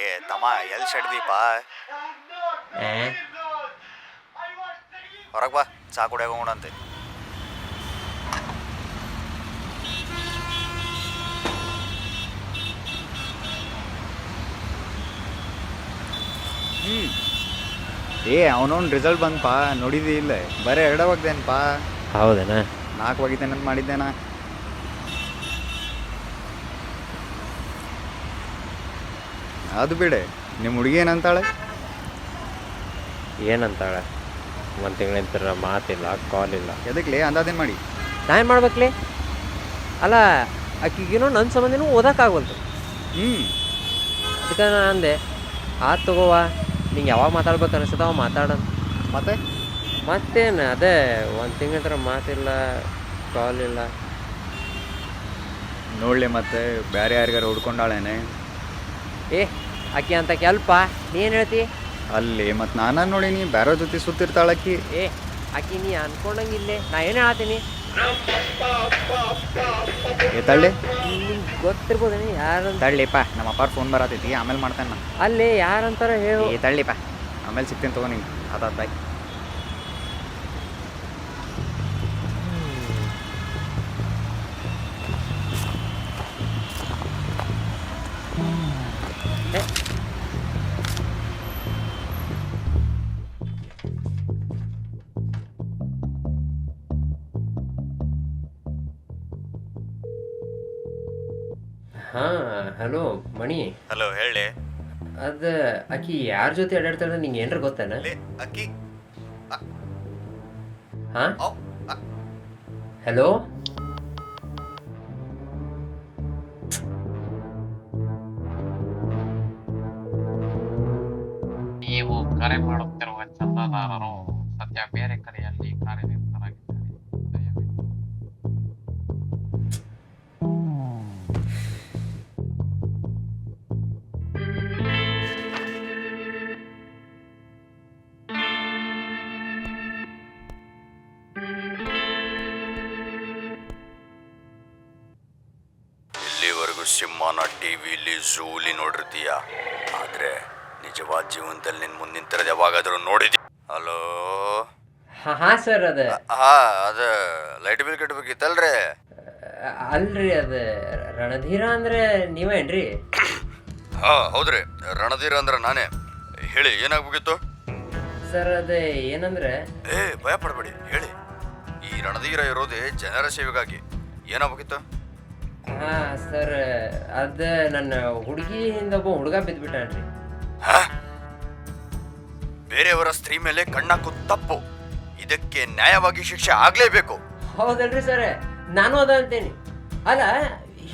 ಏ ತಮ್ಮ ಎಲ್ಲಿ ಸೆಡ್ದೀಪ ಹೊರಗೆ ಬಾ ಚಾ ಕುಡಿಯಾಕ ಹೋಗೋಣಂತೆ. ಅವನೊಂದು ರಿಸಲ್ಟ್ ಬಂದಪ್ಪ, ನೋಡಿದಿ ಇಲ್ಲ? ಬರೀ 2 ಒಗ್ದೇನಪ್ಪ. ಹೌದೇನ? 4 ಒಗಿತೇನಂತ ಮಾಡಿದ್ದೇನ. ಅದು ಬಿಡೆ, ನಿಮ್ಮ ಹುಡುಗಿ ಏನಂತಾಳೆ? ಏನಂತಾಳೆ? 1 ತಿಂಗಳಿಂದ ಮಾತಿಲ್ಲ, ಕಾಲ್ ಇಲ್ಲ. ಎದಕ್ಲಿ ಅಂದಾದೇನು ಮಾಡಿ? ನಾ ಏನು ಮಾಡ್ಬೇಕ್ಲಿ? ಅಲ್ಲ, ಆಕಿಗೇನೋ ನನ್ನ ಸಂಬಂಧಿನೂ ಓದೋಕ್ಕಾಗವಲ್ತು. ಅದಕ್ಕೆ ನಾನು ಅಂದೆ, ಆತು ತಗೋವ, ನಿಂಗೆ ಯಾವಾಗ ಮಾತಾಡ್ಬೇಕು ಅನಿಸ್ತದ ಅವ ಮಾತಾಡೋಣ. ಮತ್ತೇನು ಅದೇ 1 ತಿಂಗಳ ಮಾತಿಲ್ಲ, ಕಾಲ್ ಇಲ್ಲ. ನೋಡಲಿ ಮತ್ತೆ ಬೇರೆ ಯಾರಿಗಾರ ಹುಡ್ಕೊಂಡಾಳೇನೆ? ಆಕಿ ಅಂತ ಕೆಲ್ಪ ನೀ ಏನು ಹೇಳ್ತಿ? ಅಲ್ಲಿ ಮತ್ತು ನಾನು ನೋಡೀನಿ ಬೇರೆ ಜೊತೆ ಸುತ್ತಿರ್ತಾಳಕ್ಕಿ. ಆಕಿ ನೀ ಅನ್ಕೊಂಡಂಗಿಲ್ಲೇ, ನಾ ಏನು ಹೇಳ್ತೀನಿ ತಳ್ಳಿ. ನಿಂಗೆ ಗೊತ್ತಿರ್ಬೋದೇನಿ ಯಾರು? ತಳ್ಳಿಪ್ಪ, ನಮ್ಮ ಅಪ್ಪಾರ ಫೋನ್ ಬರತೈತಿ, ಆಮೇಲೆ ಮಾಡ್ತೇನೆ ನಾನು. ಅಲ್ಲಿ ಯಾರಂತಾರ ಹೇಳು. ತಳ್ಳಿಪ್ಪ, ಆಮೇಲೆ ಸಿಗ್ತೀನಿ ತಗೋ ನಿಂಗೆ. ಆತಾತ ಬಾಯ್. ಹಾಂ, ಹಲೋ ಮಣಿ. ಹಲೋ, ಹೇಳಿ. ಅದು ಆಕಿ ಯಾರ ಜೊತೆ ಅಡ್ಡಾಡ್ತಾಳೆ ನಿಂಗೆ ಏನ್ರ ಗೊತ್ತಾನ? ಅಕ್ಕಿ. ಹಾಂ, ಹಲೋ. ನೀವು ಕರೆ ಮಾಡುತ್ತಿರುವ ಚಂದಾದಾರರು ಸದ್ಯ ಬೇರೆ ಕರೆಯಲ್ಲಿ ಕಾರ್ಯನಿರತರಾಗಿದ್ದಾರೆ. ಇಲ್ಲಿವರೆಗೂ ಸಿಂಹನ ಟಿವಿಲಿ ಝೂಲಿ ನೋಡಿರ್ತೀಯ, ಆದ್ರೆ ನಿಜವಾದ ಜೀವನದಲ್ಲಿ ನಿನ್ ಮುಂದೆ ನಿಂತಿರೋದು ಯಾವಾಗಾದ್ರೂ ನೋಡಿದಿ? ಹಲೋ. ಹಾಂ ಸರ್, ಅದ ಲೈಟ್ ಬಿಲ್ ಕಟ್ಬೇಕಿತ್ತಲ್ರಿ? ಅಲ್ರಿ, ಅದು ರಣಧೀರ ಅಂದ್ರೆ ನೀವೇನ್ರಿ? ಹೌದ್ರಿ, ರಣಧೀರ ಅಂದ್ರೆ ನಾನೇ. ಹೇಳಿ, ಏನಾಗ್ಬೇಕಿತ್ತು? ಸರ್, ಅದೇ ಏನಂದ್ರೆ, ಭಯ ಪಡಬೇಡಿ, ಹೇಳಿ. ಈ ರಣಧೀರ ಇರೋದೇ ಜನರ ಸೇವೆಗಾಗಿ. ಏನಾಗ್ಬೇಕಿತ್ತು? ಹಾಂ ಸರ್, ಅದು ನನ್ನ ಹುಡುಗಿಯಿಂದ ಒಬ್ಬ ಹುಡುಗ ಬಿದ್ದುಬಿಟ್ಟಾನ್ರಿ. ಬೇರೆಯವರ ಸ್ತ್ರೀ ಮೇಲೆ ಕಣ್ಣಾಕು ತಪ್ಪು. ಇದಕ್ಕೆ ನ್ಯಾಯವಾಗಿ ಶಿಕ್ಷೆ ಆಗ್ಲೇಬೇಕು. ಹೌದಲ್ರಿ ಸರ್, ನಾನು ಅದ ಅಂತೇನಿ. ಅಲ್ಲ,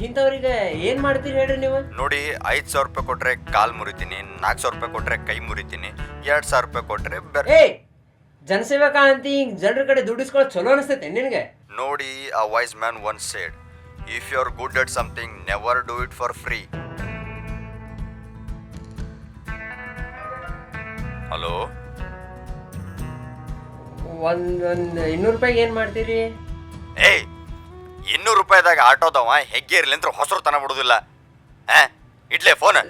ಇಂಥವ್ರಿಗೆ ಏನ್ ಮಾಡ್ತೀರಿ ಹೇಳ್ರಿ ನೀವು? ನೋಡಿ, 5,000 ರೂಪಾಯಿ ಕೊಟ್ರೆ ಕಾಲ್ ಮುರಿತೀನಿ, 4,000 ರೂಪಾಯಿ ಕೊಟ್ರೆ ಕೈ ಮುರಿತೀನಿ, 2,000 ರೂಪಾಯಿ ಕೊಟ್ರೆ ಜನಸೇವಕ ಅಂತ ಹಿಂಗ್ ಜನರ ಕಡೆ ದುಡ್ಡಿಸ್ಕೊಳ್ಳೋದು ಚಲೋ ಅನಿಸ್ತೈತೆ ನಿನಗೆ? ನೋಡಿ, a wise man once said, if you're good at something, never do it for free. Hello. ಒಂದು 200 ರೂಪಾಯಿಗೆ ಏನು ಮಾಡ್ತೀರಿ? 200 ರೂಪಾಯಿದಾಗ ಆಟೋದವ ಹೆಗ್ಗೆ ಇರ್ಲಿ ಅಂತ ಹೊಸರು ತನ ಬಿಡುದಿಲ್ಲ. ಇಡ್ಲೇ ಫೋನ್.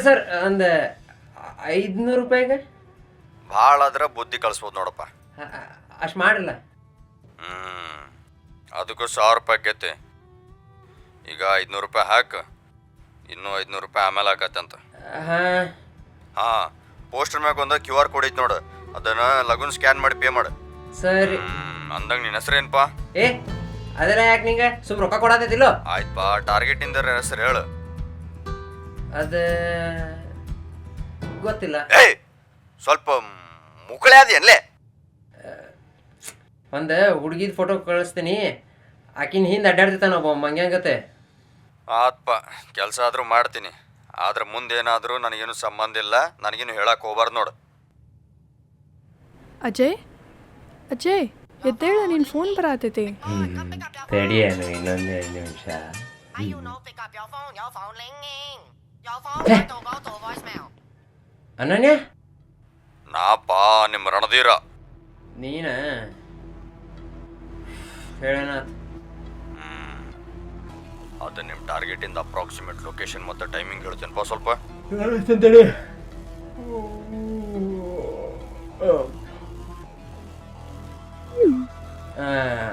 ಸರ್ ಒಂದು 500 ರೂಪಾಯಿಗೆ ಭಾಳ ಆದ್ರೆ ಬುದ್ಧಿ ಕಳಿಸ್ಬೋದು ನೋಡಪ್ಪ. ಅಷ್ಟು ಮಾಡಿಲ್ಲ. ಅದಕ್ಕೂ 1,000 ರೂಪಾಯಿ ಆಕೈತಿ. ಈಗ 500 ರೂಪಾಯಿ ಹಾಕು, ಇನ್ನೂ 500 ರೂಪಾಯಿ ಆಮೇಲೆ ಹಾಕತ್ತಂತ. ಹಾಂ, ಪೋಸ್ಟರ್ ಮ್ಯಾಗ ಒಂದು QR ಕೋಡ್ ಐತಿ ನೋಡು, ಅದನ್ನ ಲಗುನ್ ಸ್ಕ್ಯಾನ್ ಮಾಡಿ ಪೇ ಮಾಡು. ಸರಿ. ಅಂದಂಗೆ ನಿನ್ನ ಹೆಸರು ಏನಪ್ಪ? ಅದೆಲ್ಲ ಯಾಕೆ ನಿಂಗೆ ಸುಮ್ ರೊಕ್ಕ ಕೊಡತೈತಿಲ್ಲೋ? ಆಯ್ತಪ್ಪ, ಟಾರ್ಗೆಟ್ ಇಂದ ಹೆಸರು ಹೇಳು. ಅದು ಗೊತ್ತಿಲ್ಲ. ಸ್ವಲ್ಪ ಮುಕ್ಕಳೆ ಅದೇನ್ಲೇ? ಒಂದು ಹುಡುಗಿದ ಫೋಟೋ ಕಳಿಸ್ತೀನಿ, ಆಕಿನ ಹಿಂದೆ ಅಡ್ಡಾಡ್ತಿತ್ತಾನ ಒಬ್ಬ ಮಂಗ್ಯಾಂಗತ್ತೆ. ಆತ್ಪ, ಕೆಲಸ ಆದರೂ ಮಾಡ್ತೀನಿ, ಆದ್ರೆ ಮುಂದೇನಾದರೂ ನನಗೇನು ಸಂಬಂಧ ಇಲ್ಲ, ನನಗೇನು ಹೇಳಕ್ಕೆ ಹೋಗ್ಬಾರ್ದು ನೋಡು. ಅಜಯ್, ಎದ್ದೇಳ, ನಿನ್ನ ಫೋನ್ ಬರತೈತಿ. ತಡಿಯೇನು ಇನ್ನೊಂದು 2 ನಿಮಿಷ. you no pick up your phone ringing. Your phone going to go to voicemail. ಅನನ್ಯ ನಾಪಾ ನಿಮ್ಮ ರಣಧೀರ. ನೀನ ಹೇಳೋಣ. ಅದು ನಿಮ್ಮ ಟಾರ್ಗೆಟಿಂದ ಅಪ್ರಾಕ್ಸಿಮೇಟ್ ಲೊಕೇಶನ್ ಮತ್ತು ಟೈಮಿಂಗ್ ಹೇಳ್ತೇನಪ್ಪ ಸ್ವಲ್ಪ.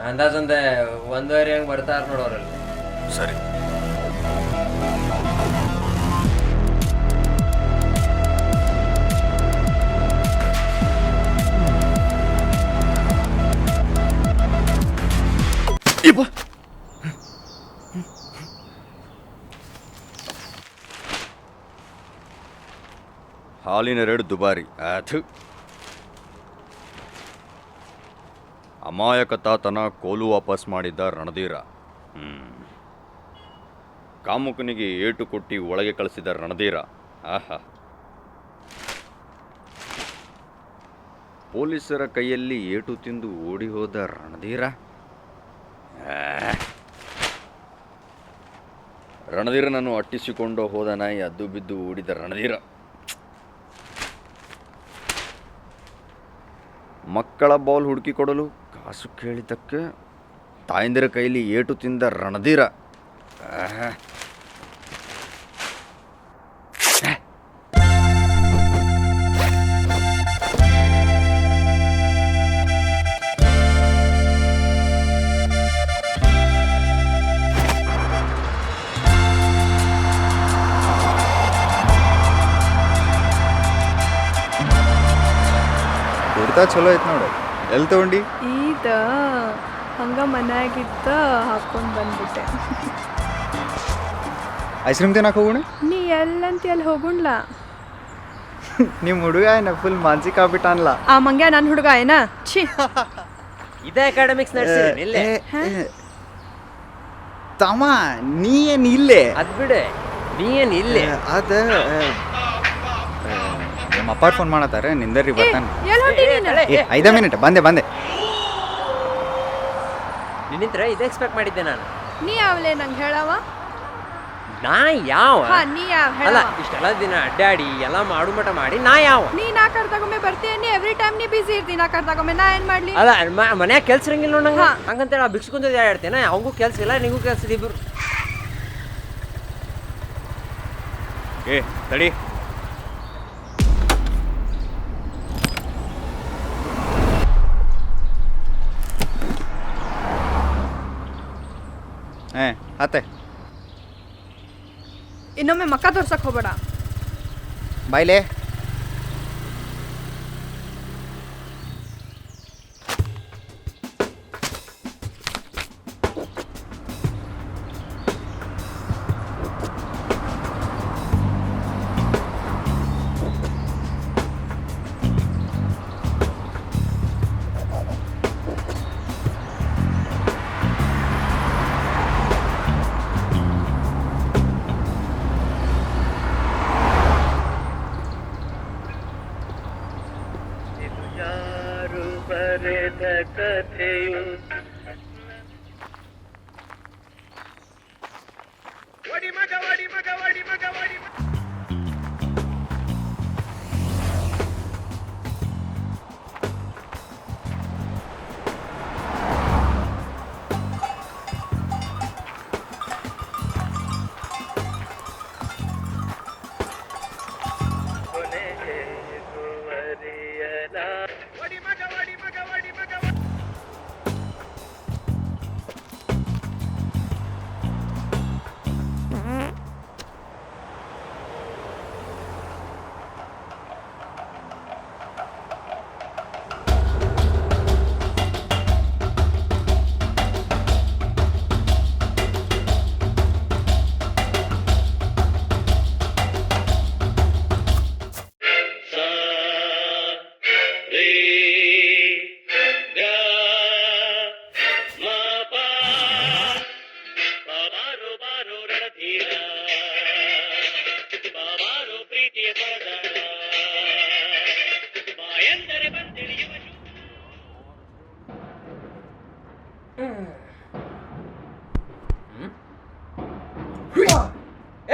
ಅಂದಾಜೊಂದು 1:30 ಹಂಗೆ ಬರ್ತಾರ ನೋಡೋರಲ್ಲಿ. ಸರಿ. ಹಾಲಿನ ರೇಟ್ ದುಬಾರಿ. ಅದು ಅಮಾಯಕತಾತನ ಕೋಲು ವಾಪಸ್ ಮಾಡಿದ್ದ ರಣಧೀರ. ಕಾಮುಕನಿಗೆ ಏಟು ಕೊಟ್ಟಿ ಒಳಗೆ ಕಳಿಸಿದ ರಣಧೀರ. ಆಹಾ. ಪೊಲೀಸರ ಕೈಯಲ್ಲಿ ಏಟು ತಿಂದು ಓಡಿ ಹೋದ ರಣಧೀರ. ರಣಧೀರನನ್ನು ಅಟ್ಟಿಸಿಕೊಂಡು ಹೋದ ನಾಯಿ ಅದ್ದು ಬಿದ್ದು ಓಡಿದ ರಣಧೀರ. ಮಕ್ಕಳ ಬಾಲ್ ಹುಡುಕಿಕೊಡಲು ಕಾಸು ಕೇಳಿದ್ದಕ್ಕೆ ತಾಯಂದಿರ ಕೈಲಿ ಏಟು ತಿಂದ ರಣಧೀರ. ಕುರ್ತಾ ಚಲೋ ಐತೆ ನೋಡು. ಎಲ್ಲಿ ತಗೊಂಡು? ಈದ ಹಂಗ ಮನ್ಯಾಗಿತ್ತ ಹಾಕೊಂಡು ಬಂದ್ಬಿಟ್ಟೆ. ಐಸ್ ಕ್ರೀಮ್ ತಿನ್ನಕ್ಕೆ ಹೋಗೋಣ? ನೀ ಎಲ್ಲಂತ ಅಲ್ಲಿ ಹೋಗುಣ್ಲ. ನಿಮ್ಮ ಹುಡುಗ ಏನ ಫುಲ್ ಮಾನಸಿಕ ಆಗ್ಬಿಟ್ಟಾನ್ಲ. ಆ ಮಂಗ್ಯ ನನ್ನ ಹುಡುಗ ಏನ? ಛೀ. ಇದೇ ಅಕಾಡೆಮಿಕ್ಸ್ ನಡೆಸಿರಿ ಇಲ್ಲೇ. ತಮ್ಮ ನೀ ಏನು ಇಲ್ಲೇ? ಅದು ಬಿಡೆ, ನೀ ಏನು ಇಲ್ಲೇ? ಅದ ನಮ್ಮ ಅಪ್ಪ ಫೋನ್ ಮಾಡತ್ತಾರೆ, ನಿಂದರ್ರಿ ಬರ್ತಾನೆ. 5 ಮಿನಿಟ್ ಬಂದೆ. ನಿನ್ನಿಂತ್ರ ಇದು ಎಕ್ಸ್ಪೆಕ್ಟ್ ಮಾಡಿದ್ದೆ ನಾನು. ನೀ ಯಾವಲೇ ನಂಗೆ ಹೇಳವ? ನಾ ಯಾವ? ನೀ ಯಾವ ಅಲ್ಲ, ಹೇಳವ? ಇಷ್ಟೆಲ್ಲ ದಿನ ಅಡ್ಡಾಡಿ ಎಲ್ಲ ಮಾಡು ಮಟ ಮಾಡಿ ನಾ ಯಾವ? ನೀ ನಾ ಕರ್ದಾಗೊಮ್ಮೆ ಬರ್ತೀನಿ. ಎವ್ರಿ ಟೈಮ್ ನೀ ಬಿಸಿ ಇರ್ತೀನಿ. ನಾ ಕರ್ದಾಗೊಮ್ಮೆ ನಾ ಏನ್ ಮಾಡ್ಲಿ? ಅಲ್ಲ, ಮನ್ಯಾಗ ಕೆಲ್ಸ ಇರಂಗಿಲ್ಲ ನೋಡಂಗ. ಹಂಗಂತೇಳಿ ಆ ಭಿಕ್ಷು ಕುಂತ ಹೇಳ್ತೇನೆ. ಅವಂಗೂ ಕೆಲ್ಸ ಇಲ್ಲ, ನಿಗೂ ಕೆಲ್ಸ ಇದೆ. ಇಬ್ರು ತಡಿ. ಅತ್ತೆ ಇನ್ನೊಮ್ಮೆ ಮಕ್ಕ ತೋರ್ಸಕ್ ಹೋಗ್ಬೇಡ. ಬಾಯ್ಲೆ.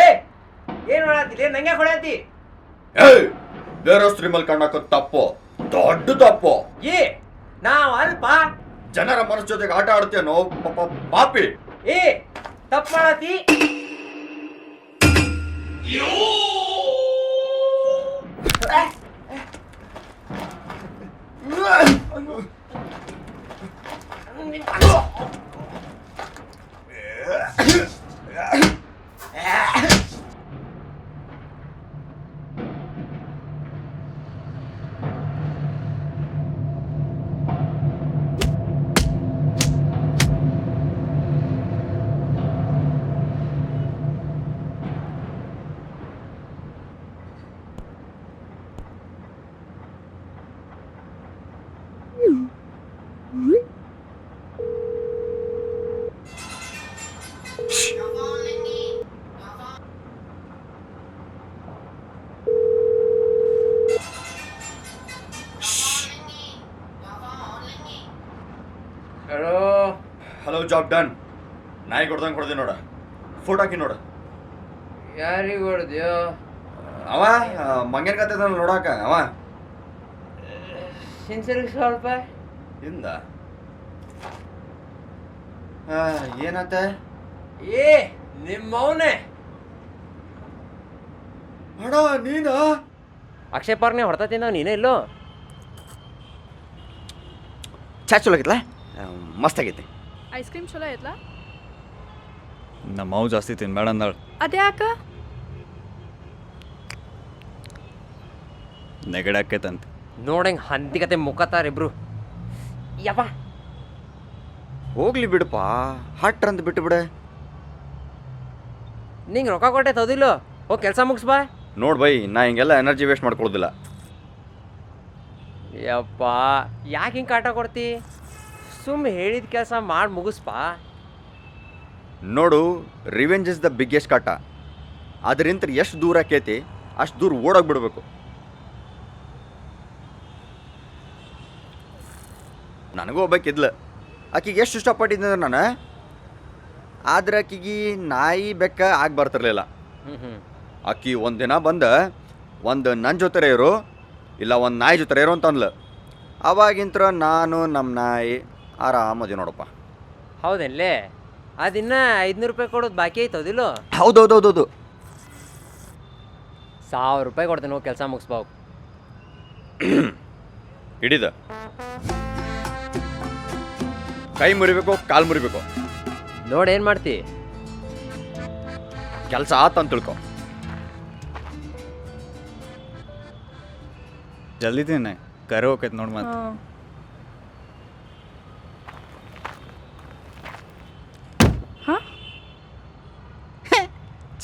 ಏ ಏನು ಮಾಡತ್ತಿ ನಂಗೆ ಹೊಡತಿ ಏಯ್ ಬೇರಸ್ತ್ರಿ ಮೇಲೆ ಕಣ್ಣಾಕ ತಪ್ಪು, ದೊಡ್ಡ ತಪ್ಪು. ಏ ನಾವ್ ಅಲ್ಪ ಜನರ ಮನಸ್ಸು ಜೊತೆಗೆ ಆಟ ಆಡ್ತೀಯನೋ ಪಾಪಿ. ಏ ತಪ್ಪು ಮಾಡತಿ. Hello, job done. ನಾಯಿ ಕೊಡ್ದಂಗೆ ಕೊಡ್ದೆ ನೋಡ, ಫೋಟೋ ಹಾಕಿ ನೋಡ. ಯಾರಿಗೆ ಹೊಡೆದ್ಯೋ? ಅವ ಮಂಗೇನ್ ಕತೆ ನೋಡಾಕ ಅವ ಸಿನ್ಸಿಯರ್ಗೆ ಸ್ವಲ್ಪ ಇಂದ ಏನಾತ? ಏ ನಿಮ್ಮವನೇ ಅಣ್ಣ ನೀನ ಅಕ್ಷಯ್ ಪಾರ್ಕ್ನೇ ಹೊಡ್ತಾ ತಿಂದವ್ ನೀನೇ ಇಲ್ಲೋ? ಚಾ ಚಲೋ ಆಗಿತ್ಲ? ಮಸ್ತ್ ಆಗೈತಿ. ಐಸ್ ಕ್ರೀಮ್ ಚಲೋ ಐತ್ಲಾ? ನಮ್ಮ ಮಾವು ಜಾಸ್ತಿ ತಿನ್ಬೇಡ ಅಂದಾಳು. ಅದ್ಯಾಕ? ನೆಗಡಿ ಆಕೈತಂತೆ. ನೋಡಂಗೆ ಹಂದಿಕತೆ ಮುಖತಾರ ಇಬ್ರು. ಯಪ್ಪ ಹೋಗ್ಲಿ ಬಿಡಪ್ಪ, ಹಟ್ರ ಅಂತ ಬಿಟ್ಟು ಬಿಡ. ನಿಂಗೆ ರೊಕ್ಕ ಕೊಟ್ಟೆ ತೋದಿಲ್ಲೋ? ಹೋಗಿ ಕೆಲಸ ಮುಗಿಸ್ ಬಾ. ನೋಡ್ ಬೈ, ನಾ ಹಿಂಗೆಲ್ಲ ಎನರ್ಜಿ ವೇಸ್ಟ್ ಮಾಡ್ಕೊಳ್ಳೋದಿಲ್ಲ. ಯಪ್ಪ ಯಾಕೆ ಹಿಂಗೆ ಕಾಟ ಕೊಡ್ತಿ? ಸುಮ್ಮನೆ ಹೇಳಿದ ಕೆಲಸ ಮಾಡಿ ಮುಗಿಸ್ಪಾ. ನೋಡು, ರಿವೆಂಜ್ ಇಸ್ ದ ಬಿಗ್ಗೆಸ್ಟ್ ಕಾಟ. ಅದರಿಂದ ಎಷ್ಟು ದೂರ ಆಕೈತಿ ಅಷ್ಟು ದೂರ ಓಡೋಗಿ ಬಿಡ್ಬೇಕು. ನನಗೂ ಒಬ್ಬಾಕಿದ್ಲು, ಆಕಿಗೆ ಎಷ್ಟು ಇಷ್ಟಪಟ್ಟಿದ್ದಂದ್ರೆ ನಾನು, ಆದ್ರೆ ಆಕಿಗೆ ನಾಯಿ ಬೆಕ್ಕ ಆಗಿ ಬರ್ತಿರ್ಲಿಲ್ಲ. ಆಕಿ ಒಂದಿನ ಬಂದು ಒಂದು ನನ್ನ ಜೊತೆ ಇರು, ಇಲ್ಲ ಒಂದು ನಾಯಿ ಜೊತೆ ಇರು ಅಂತಂದ್ಲು. ಅವಾಗಿಂತ್ರ ನಾನು ನಮ್ಮ ನಾಯಿ ಆರಾಮದಿ ನೋಡಪ್ಪ. ಹೌದೇನ್ಲೇ? ಅದಿನ್ನ 500 ರೂಪಾಯಿ ಕೊಡೋದು ಬಾಕಿ ಐತದಿಲ್ಲೋ? ಹೌದೌದೌದೌದು. 1000 ರೂಪಾಯಿ ಕೊಡ್ತೀನಿ, ಹೋಗಿ ಕೆಲಸ ಮುಗಿಸ್ಬಾ. ಹಿಡಿದ ಕೈ ಮುರಿಬೇಕು, ಕಾಲು ಮುರಿಬೇಕು. ನೋಡಿ ಏನು ಮಾಡ್ತಿ? ಕೆಲಸ ಆತಂತ ತಿಳ್ಕೊ. ಜಲ್ದಿ ತಿನ್ನೆ, ಕರೆ ಹೋಗೈತೆ ನೋಡಿ ಮತ್ತೆ.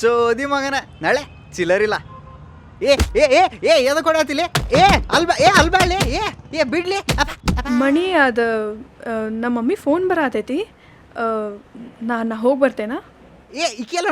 ಚೋದಿ ಮಗನ ನಾಳೆ ಚಿಲ್ಲರಿಲ್ಲ. ಏ ಏ ಏ ಏ ಎದ ಕೊಡತಿಲ್ಲ? ಅಲ್ಬಾಳೆ ಬಿಡ್ಲಿ. ಮಣಿ ಅದು ನಮ್ಮ ಮಮ್ಮಿ ಫೋನ್ ಬರತೈತಿ, ನಾ ಹೋಗಿ ಬರ್ತೇನಾ? ಏ ಈಕೆಲ್ಲ